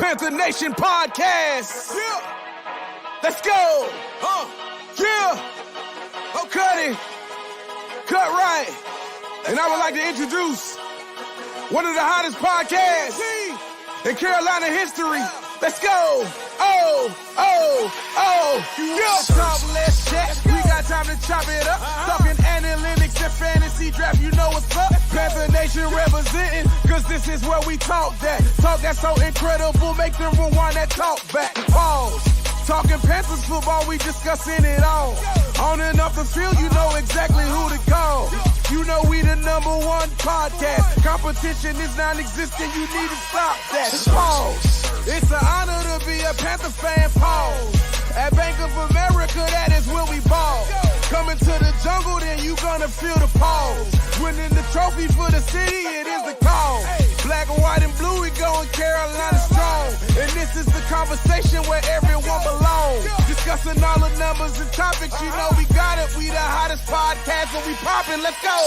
Panther Nation podcast. Yeah. Let's go. Yeah. Oh, cut it. Cut right. And I would like to introduce one of the hottest podcasts in Carolina history. Let's go. Yeah. Talk, let's chat. We got time to chop it up. Talking analytics and fantasy draft. You know what's up. Panther Nation representing. Cause this is where we talk that. Talk that's so incredible. Make them rewind that talk back. Pause. Talking Panthers football, we discussing it all. On and off the field, you know exactly who to call. You know we the #1 podcast. Competition is non-existent, you need to stop that. Pause. It's an honor to be a Panther fan, pause. At Bank of America, that is where we ball. Coming to the jungle, then you gonna feel the pause. Winning the trophy for the city, it is the call. Black, white, and blue, we going Carolina strong. And this is the conversation where everyone belongs. Discussing all the numbers and topics, you know we got it. We the hottest podcast, and we poppin', let's go.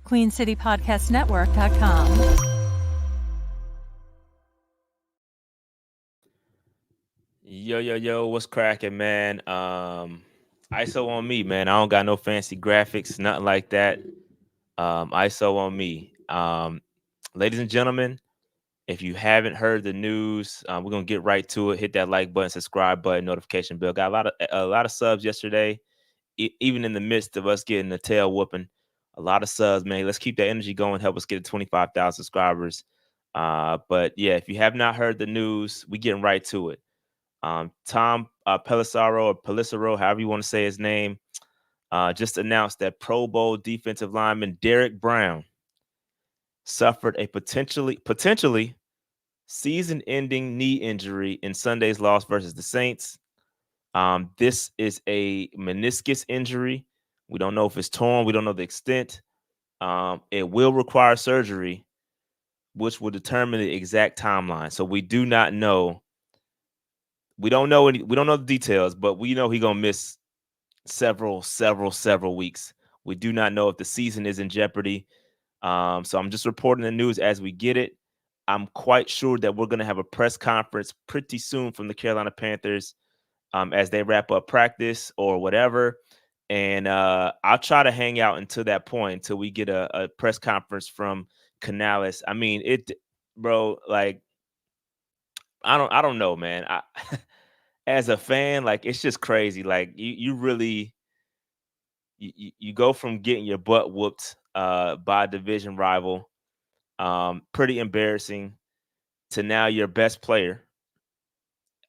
QueenCityPodcastNetwork.com. Yo, what's cracking, man? ISO on me, man. I don't got no fancy graphics, nothing like that. ISO on me. Ladies and gentlemen, if you haven't heard the news, we're gonna get right to it. Hit that like button, subscribe button, notification bell. Got a lot of subs yesterday, even in the midst of us getting the tail whooping. A lot of subs, man. Let's keep that energy going. Help us get to 25,000 subscribers. But yeah, if you have not heard the news, we getting right to it. Tom Pelissero, however you want to say his name, just announced that Pro Bowl defensive lineman Derrick Brown suffered a potentially season-ending knee injury in Sunday's loss versus the Saints. This is a meniscus injury. We don't know if it's torn. We don't know the extent. It will require surgery, which will determine the exact timeline. So we do not know. We don't know the details, but we know he's gonna miss several weeks. We do not know if the season is in jeopardy. So I'm just reporting the news as we get it. I'm quite sure that we're gonna have a press conference pretty soon from the Carolina Panthers as they wrap up practice or whatever. And I'll try to hang out until that point, until we get a press conference from Canales. I mean, bro, like, I don't know, man. As a fan, like, it's just crazy. Like, you really you go from getting your butt whooped by a division rival, pretty embarrassing, to now your best player.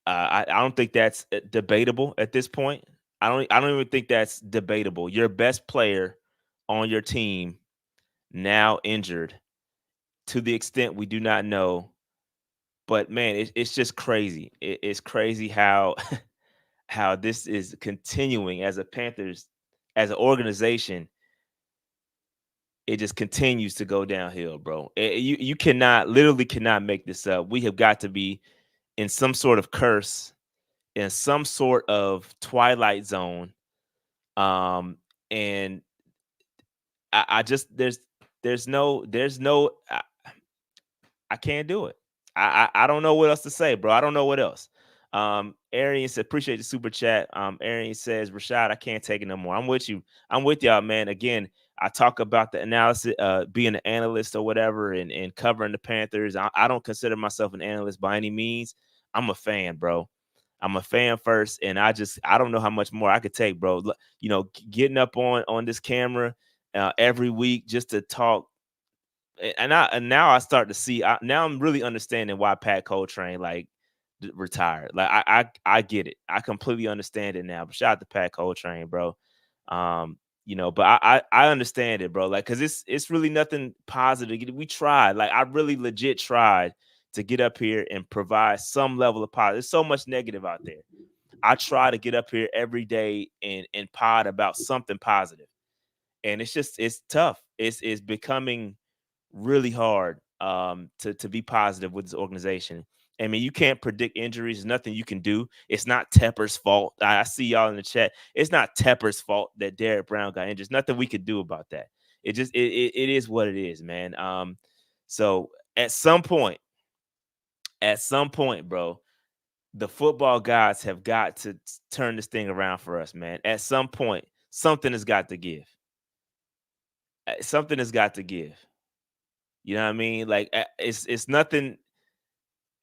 I don't think that's debatable at this point. I don't even think that's debatable. Your best player on your team now injured to the extent we do not know. But man, it's just crazy. It's crazy how how this is continuing as a Panthers, as an organization. It just continues to go downhill, bro. You literally cannot make this up. We have got to be in some sort of curse, in some sort of twilight zone. And I just there's no I can't do it. I don't know what else to say, bro. I don't know what else. Arian said, appreciate the super chat. Arian says, Rashad, I can't take it no more. I'm with you. I'm with y'all, man. Again, I talk about the analysis, being an analyst or whatever, and covering the Panthers. I don't consider myself an analyst by any means. I'm a fan, bro. I'm a fan first, and I don't know how much more I could take, bro. You know, getting up on this camera every week just to talk. And now I start to see. Now I'm really understanding why Pat Coltrane retired. Like I get it. I completely understand it now. But shout out to Pat Coltrane, bro. You know, but I understand it, bro. Like, cause it's really nothing positive. We tried. Like, I really legit tried to get up here and provide some level of positive. There's so much negative out there. I try to get up here every day and pod about something positive. And it's tough. It's becoming really hard to be positive with this organization. I mean, you can't predict injuries. There's nothing you can do. It's not Tepper's fault. I see y'all in the chat. It's not Tepper's fault that Derrick Brown got injured. There's nothing we could do about that. It is what it is, man. So at some point, bro, the football gods have got to turn this thing around for us, man. At some point, something has got to give. Something has got to give. You know what I mean? Like it's nothing.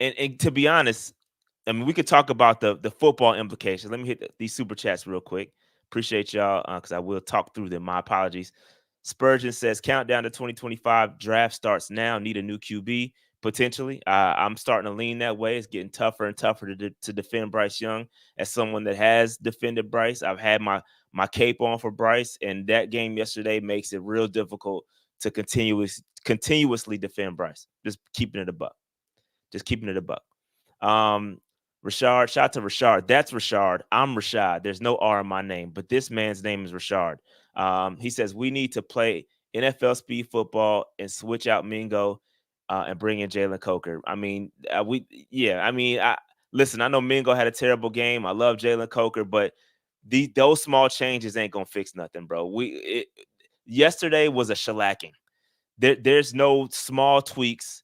And to be honest, I mean, we could talk about the football implications. Let me hit these super chats real quick. Appreciate y'all because I will talk through them. My apologies. Spurgeon says countdown to 2025 draft starts now. Need a new QB potentially. I'm starting to lean that way. It's getting tougher and tougher to defend Bryce Young. As someone that has defended Bryce, I've had my cape on for Bryce, and that game yesterday makes it real difficult to continuously defend Bryce. Just keeping it a buck. Just keeping it a buck. Rashard, shout out to Rashard. That's Rashard. I'm Rashad. There's no R in my name, but this man's name is Rashard. He says we need to play NFL speed football and switch out Mingo and bring in Jalen Coker. I mean, listen, I know Mingo had a terrible game. I love Jalen Coker, but those small changes ain't gonna fix nothing, bro. Yesterday was a shellacking. There's no small tweaks.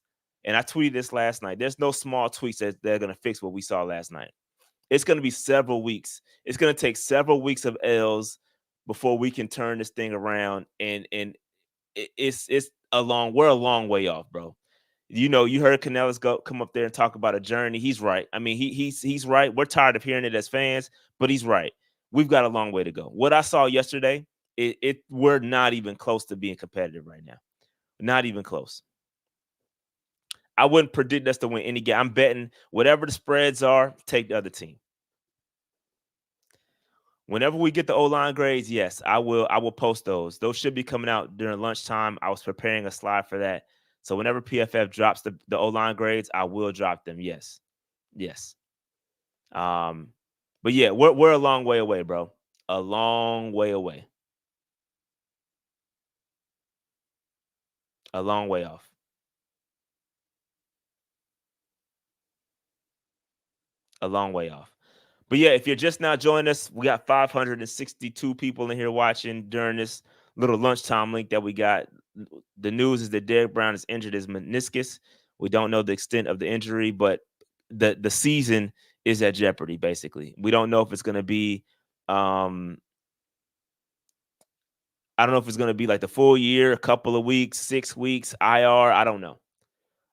And I tweeted this last night. There's no small tweaks that they're going to fix what we saw last night. It's going to be several weeks. It's going to take several weeks of L's before we can turn this thing around. And we're a long way off, bro. You know, you heard Canellis come up there and talk about a journey. He's right. I mean, he's right. We're tired of hearing it as fans, but he's right. We've got a long way to go. What I saw yesterday, we're not even close to being competitive right now. Not even close. I wouldn't predict us to win any game. I'm betting whatever the spreads are, take the other team. Whenever we get the O-line grades, yes, I will post those. Those should be coming out during lunchtime. I was preparing a slide for that. So whenever PFF drops the O-line grades, I will drop them. Yes. Yes. But yeah, we're a long way away, bro. A long way away. A long way off. A long way off. But yeah, if you're just now joining us, we got 562 people in here watching during this little lunchtime link that we got. The news is that Derrick Brown is injured his meniscus. We don't know the extent of the injury, but the season is at jeopardy, basically. We don't know if it's going to be I don't know if it's going to be like the full year, a couple of weeks, 6 weeks, IR. I don't know.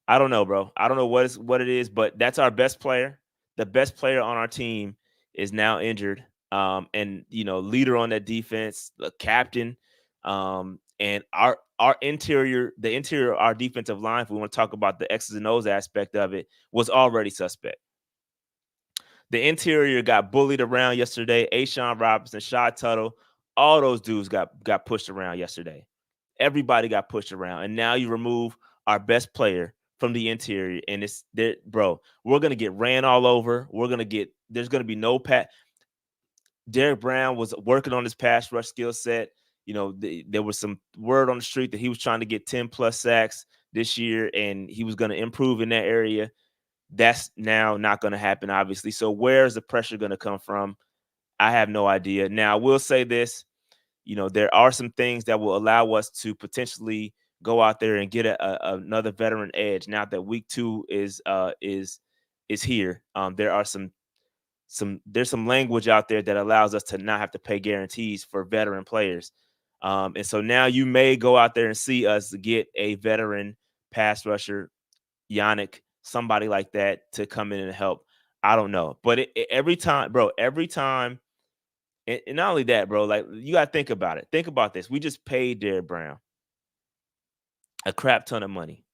I don't know, bro. I don't know what it is, but that's our best player. The best player on our team is now injured. And leader on that defense, the captain, and our interior, the interior of our defensive line, if we want to talk about the X's and O's aspect of it, was already suspect. The interior got bullied around yesterday. Ashawn Robinson, Shad Tuttle, all those dudes got pushed around yesterday. Everybody got pushed around. And now you remove our best player from the interior, and it's there, bro. We're gonna get ran all over. There's gonna be no pat. Derrick Brown was working on his pass rush skill set. There was some word on the street that he was trying to get 10 plus sacks this year, and he was gonna improve in that area. That's now not gonna happen, obviously. So where's the pressure gonna come from? I have no idea. Now I will say this: there are some things that will allow us to potentially go out there and get another veteran edge. Now that week 2 is here, there's some language out there that allows us to not have to pay guarantees for veteran players. And so now you may go out there and see us get a veteran pass rusher, Yannick, somebody like that, to come in and help. I don't know, but every time, and not only that, bro, like you got to think about it. Think about this. We just paid Derrick Brown a crap ton of money,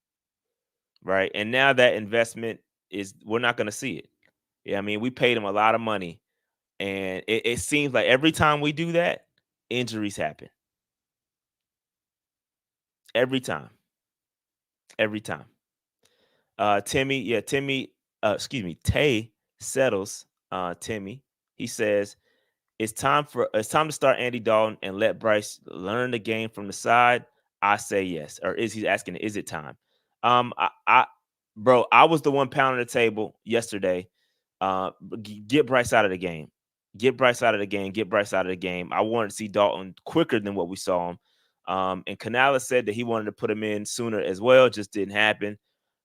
right? And now that investment we're not going to see it. Yeah, I mean, we paid him a lot of money, and it seems like every time we do that, injuries happen. Every time. Tay settles. Timmy, he says it's time to start Andy Dalton and let Bryce learn the game from the side. I say yes. Or he's asking, is it time? bro, I was the one pounding the table yesterday. Get Bryce out of the game. Get Bryce out of the game. Get Bryce out of the game. I wanted to see Dalton quicker than what we saw him. And Canales said that he wanted to put him in sooner as well. Just didn't happen.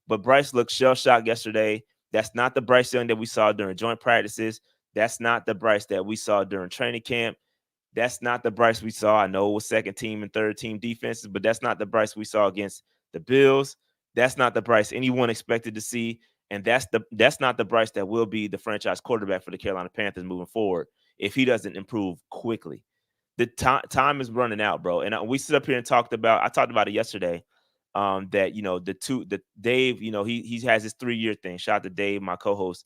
But Bryce looked shell shocked yesterday. That's not the Bryce Young that we saw during joint practices. That's not the Bryce that we saw during training camp. That's not the Bryce we saw. I know it was second team and third team defenses, but that's not the Bryce we saw against the Bills. That's not the Bryce anyone expected to see. And that's not the Bryce that will be the franchise quarterback for the Carolina Panthers moving forward if he doesn't improve quickly. The time is running out, bro. And we sit up here and I talked about it yesterday. That the Dave, he has his 3-year thing. Shout out to Dave, my co-host.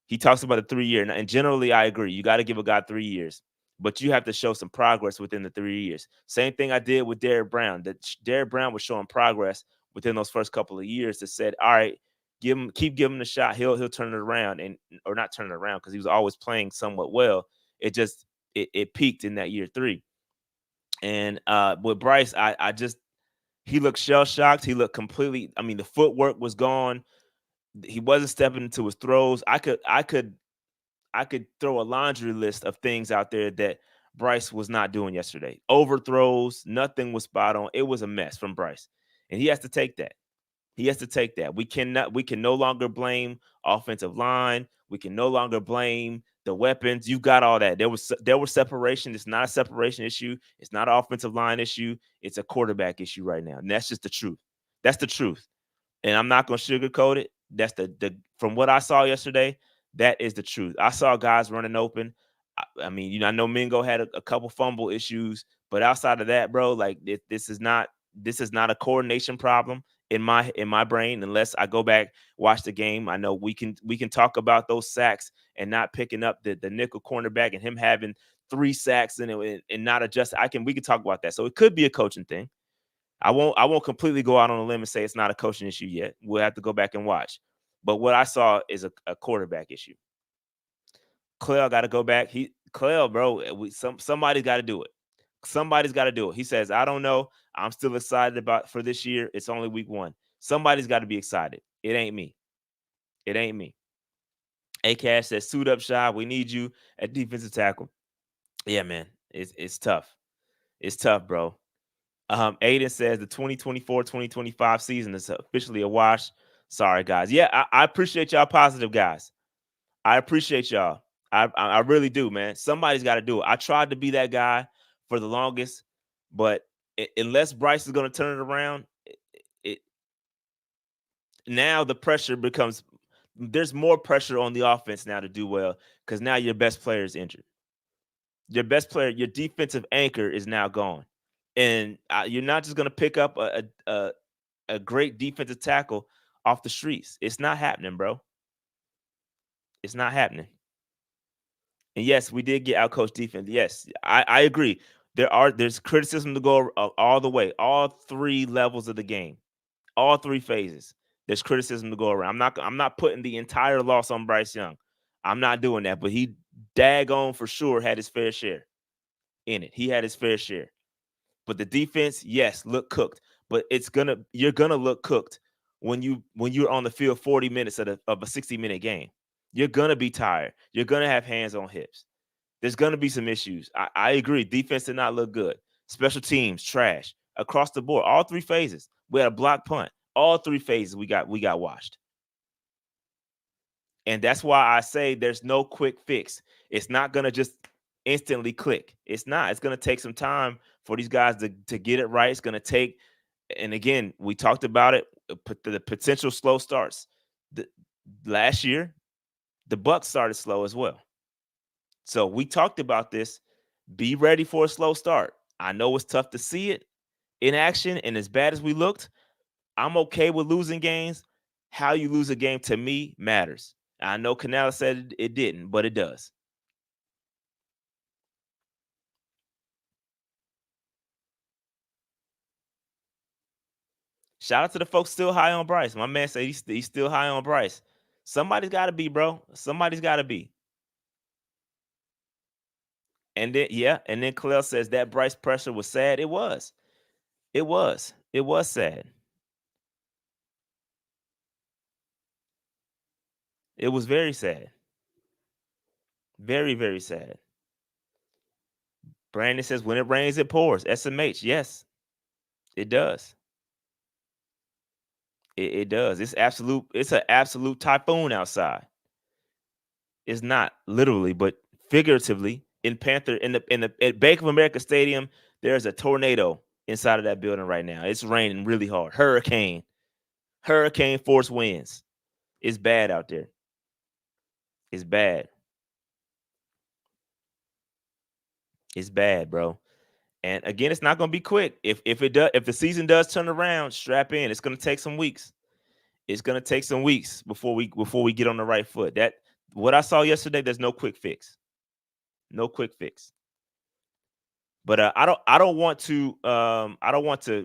He talks about the 3-year, and generally I agree. You got to give a guy 3 years, but you have to show some progress within the 3 years. Same thing I did with Derrick Brown. That Derrick Brown was showing progress within those first couple of years. That said, all right, keep giving him the shot. He'll turn it around, or not turn it around because he was always playing somewhat well. It peaked in that year 3. And with Bryce, he looked shell shocked. He looked completely. I mean, the footwork was gone. He wasn't stepping into his throws. I could throw a laundry list of things out there that Bryce was not doing yesterday. Overthrows, nothing was spot on. It was a mess from Bryce. And he has to take that. He has to take that. We can no longer blame offensive line. We can no longer blame the weapons. You got all that. There was separation. It's not a separation issue. It's not an offensive line issue. It's a quarterback issue right now. And that's just the truth. That's the truth. And I'm not going to sugarcoat it. That's the from what I saw yesterday, that is the truth. I saw guys running open. I mean, I know Mingo had a couple fumble issues, but outside of that, bro, like this is not a coordination problem in my brain unless I go back, watch the game. I know we can talk about those sacks and not picking up the nickel cornerback and him having 3 sacks and not adjust. We can talk about that. So it could be a coaching thing. I won't completely go out on a limb and say it's not a coaching issue yet. We'll have to go back and watch. But what I saw is a quarterback issue. Clell got to go back. Clell, bro, somebody's got to do it. Somebody's got to do it. He says, I don't know. I'm still excited for this year. It's only week 1. Somebody's got to be excited. It ain't me. It ain't me. A-Cash says, suit up, Shy. We need you at defensive tackle. Yeah, man. It's tough. It's tough, bro. Aiden says the 2024-2025 season is officially a wash. Sorry, guys. Yeah, I appreciate y'all positive guys. I appreciate y'all. I really do, man. Somebody's got to do it. I tried to be that guy for the longest, but unless Bryce is going to turn it around, now the pressure becomes – there's more pressure on the offense now to do well because now your best player is injured. Your best player, your defensive anchor is now gone. And you're not just going to pick up a great defensive tackle off the streets. It's not happening, bro. It's not happening. And yes, we did get outcoached defense. Yes, I agree. There's criticism to go all the way, all 3 levels of the game, all 3 phases. There's criticism to go around. I'm not putting the entire loss on Bryce Young. I'm not doing that. But he daggone for sure had his fair share in it. He had his fair share. But the defense, yes, look cooked. But you're gonna look cooked when you're on the field 40 minutes of a 60-minute game. You're gonna be tired. You're gonna have hands on hips. There's gonna be some issues. I agree. Defense did not look good. Special teams, trash. Across the board, all 3 phases. We had a block punt. All 3 phases we got washed. And that's why I say there's no quick fix. It's not gonna just instantly click. It's not. It's gonna take some time for these guys to get it right. It's gonna take, and again, we talked about it, the potential slow starts. Last year, the Bucs started slow as well. So we talked about this. Be ready for a slow start. I know it's tough to see it in action, and as bad as we looked, I'm okay with losing games. How you lose a game to me matters. I know Canales said it didn't, but it does. Shout out to the folks still high on Bryce. My man said he's still high on Bryce. Somebody's got to be, bro. Somebody's got to be. And then Khalil says that Bryce pressure was sad. It was. It was sad. It was very sad. Very, very sad. Brandon says, when it rains, it pours. SMH, yes, it does. It does. It's absolute. It's an absolute typhoon outside. It's not literally, but figuratively. In Panther, in the at Bank of America Stadium, there's a tornado inside of that building right now. It's raining really hard. Hurricane force winds. It's bad out there. It's bad. It's bad, bro. And again, it's not going to be quick. If the season does turn around, strap in. It's going to take some weeks. It's going to take some weeks before we get on the right foot. That what I saw yesterday, there's no quick fix. No quick fix. But I don't want to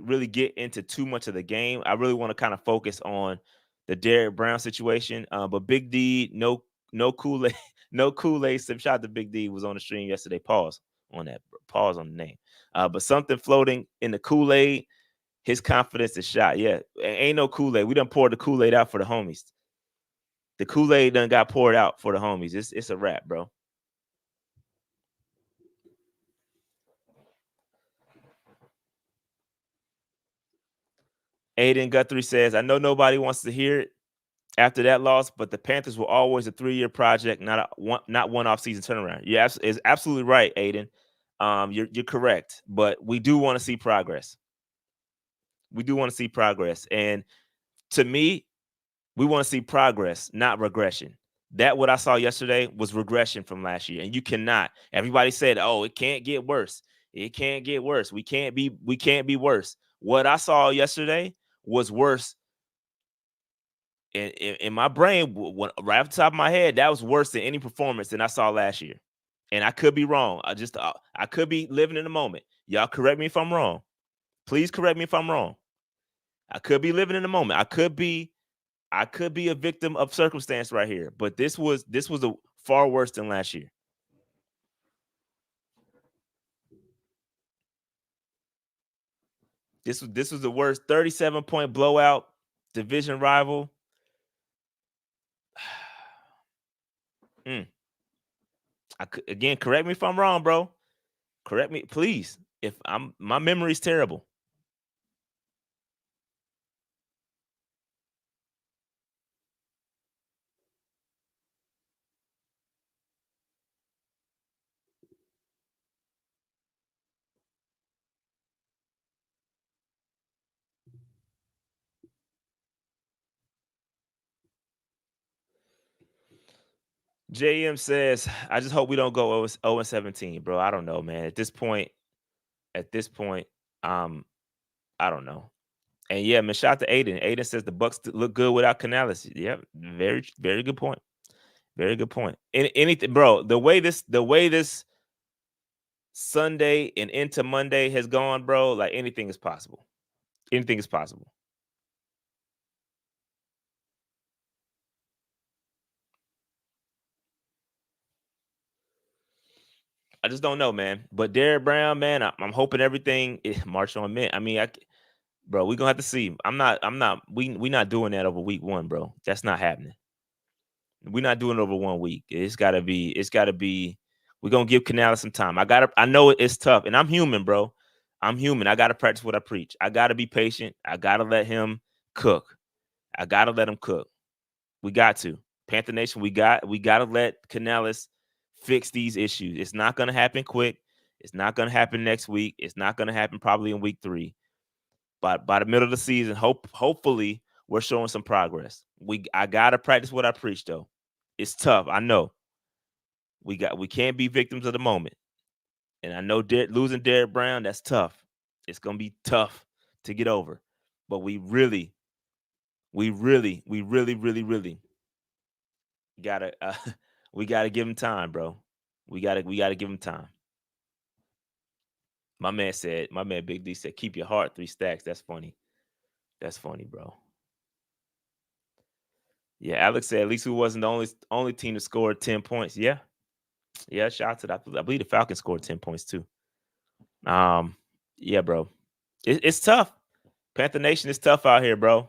really get into too much of the game. I really want to kind of focus on the Derrick Brown situation. But Big D, no Kool-Aid, no Kool-Aid. Shout out to Big D, was on the stream yesterday. Pause on that. Pause on the name. But something floating in the Kool-Aid, his confidence is shot. Yeah, ain't no Kool-Aid. We done poured the Kool-Aid out for the homies. The Kool-Aid done got poured out for the homies. It's a wrap, bro. Aiden Guthrie says, I know nobody wants to hear it after that loss, but the Panthers were always a 3-year project, not one off-season turnaround. Yeah, is absolutely right, Aiden. You're correct, but we do want to see progress. We do want to see progress, and to me, we want to see progress, not regression. That what I saw yesterday was regression from last year, and you cannot. Everybody said, "Oh, it can't get worse. It can't get worse. We can't be worse." What I saw yesterday was worse. In my brain, right off the top of my head, that was worse than any performance than I saw last year. And I could be wrong. I could be living in the moment. Y'all correct me if I'm wrong. Please correct me if I'm wrong. I could be living in the moment. I could be a victim of circumstance right here. But this was a far worse than last year. This was the worst 37-point blowout, division rival. Again, correct me if I'm wrong, bro. Correct me, please. If my memory's terrible. JM says, I just hope we don't go 0-17, bro. I don't know, man. At this point, I don't know. And yeah, man, shout out to Aiden. Aiden says the Bucks look good without Canales. Yeah, very, very good point. Very good point. Anything, bro. The way this Sunday and into Monday has gone, bro, like anything is possible. Anything is possible. I just don't know, man. But Derrick Brown, man, I'm hoping everything is march on mint. I mean, bro, we're gonna have to see. We not doing that over week 1, bro. That's not happening. We're not doing it over 1 week. It's gotta be. We're gonna give Canales some time. I know it's tough, and I'm human, bro. I'm human. I gotta practice what I preach. I gotta be patient. I gotta let him cook. I gotta let him cook. We got to. Panther Nation, we gotta let Canales fix these issues. It's not gonna happen quick. It's not gonna happen next week. It's not gonna happen probably in week 3. But by the middle of the season, hopefully we're showing some progress. I gotta practice what I preach, though. It's tough. I know. We can't be victims of the moment. And I know losing Derrick Brown, that's tough. It's gonna be tough to get over. But we really gotta we gotta give him time, bro. We gotta give him time. My man Big D said, keep your heart 3 stacks. That's funny. That's funny, bro. Yeah, Alex said at least we wasn't the only team to score 10 points. Yeah. Yeah, shout out to that. I believe the Falcons scored 10 points too. Yeah, bro. It's tough. Panther Nation is tough out here, bro.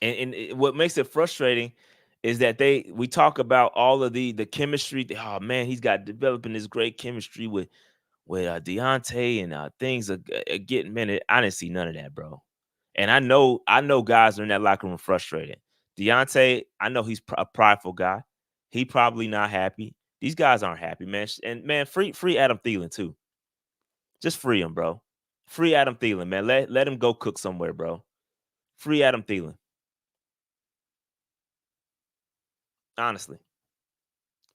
What makes it frustrating is that we talk about all of the chemistry. Oh man, he's got developing this great chemistry with Deontay and things are getting man. I didn't see none of that, bro. And I know guys are in that locker room frustrated. Deontay, I know he's a prideful guy. He probably not happy. These guys aren't happy, man. And man, free Adam Thielen too. Just free him, bro. Free Adam Thielen, man. Let him go cook somewhere, bro. Free Adam Thielen. Honestly.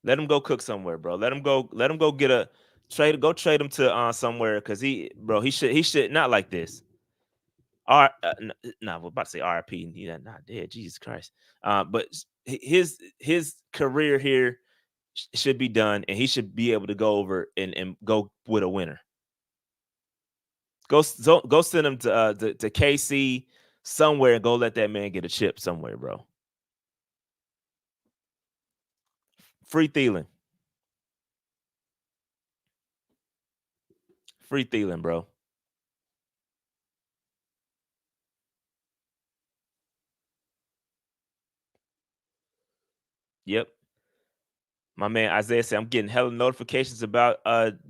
Let him go cook somewhere, bro. Let him go get a trade him to somewhere because he should not like this. No, we're about to say RP. He's not dead. Jesus Christ. But his career here should be done, and he should be able to go over and go with a winner. Go send him to KC somewhere and go let that man get a chip somewhere, bro. Free Thielen. Free Thielen, bro. Yep. My man Isaiah said, I'm getting hella notifications about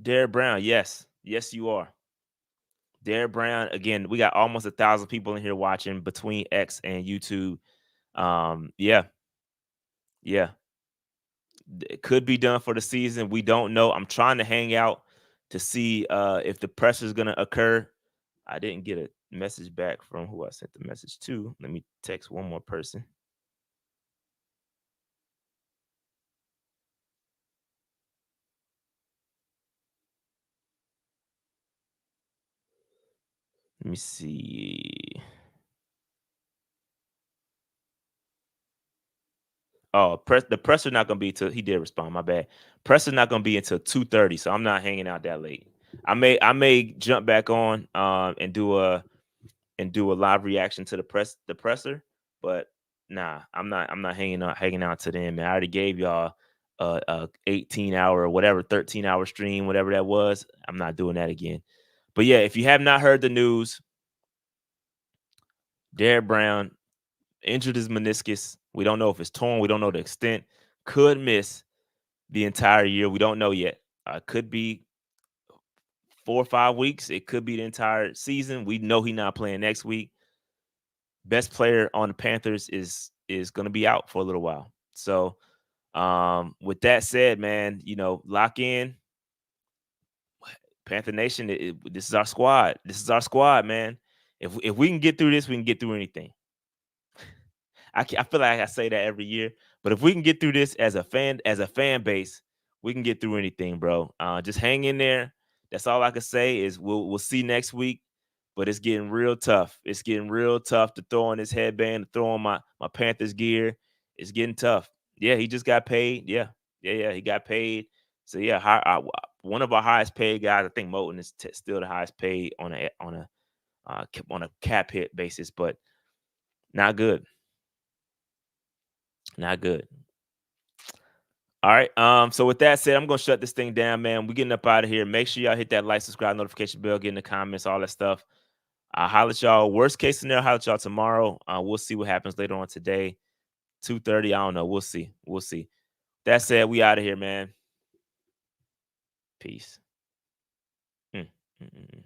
Derrick Brown. Yes. Yes, you are. Derrick Brown, again, we got almost 1,000 people in here watching between X and YouTube. Yeah. Yeah. It could be done for the season. We don't know. I'm trying to hang out to see if the pressure is gonna occur. I didn't get a message back from who I sent the message to. Let me text one more person. Let me see. Oh, the presser not gonna be till he did respond. My bad. Presser's not gonna be until 2:30, so I'm not hanging out that late. I may jump back on and do a live reaction to the presser, but nah, I'm not hanging out to them. Man, I already gave y'all a 18-hour or whatever 13-hour stream, whatever that was. I'm not doing that again. But yeah, if you have not heard the news, Derrick Brown injured his meniscus. We don't know if it's torn. We don't know the extent. Could miss the entire year. We don't know yet. Could be 4 or 5 weeks. It could be the entire season. We know he's not playing next week. Best player on the Panthers is going to be out for a little while. So, with that said, man, lock in. Panther Nation. This is our squad. This is our squad, man. If we can get through this, we can get through anything. I feel like I say that every year, but if we can get through this as a fan base, we can get through anything, bro. Just hang in there. That's all I can say is we'll see next week. But it's getting real tough. It's getting real tough to throw on this headband, to throw on my Panthers gear. It's getting tough. Yeah, he just got paid. Yeah, he got paid. So yeah, one of our highest paid guys. I think Moten is still the highest paid on a cap hit basis, but not good. Not good. All right. So with that said, I'm gonna shut this thing down, man. We're getting up out of here. Make sure y'all hit that like, subscribe, notification bell, get in the comments, all that stuff. I'll holler at y'all. Worst case scenario, holler at y'all tomorrow. We'll see what happens later on today. 2:30. I don't know. We'll see. We'll see. That said, we out of here, man. Peace. Mm, mm, mm, mm.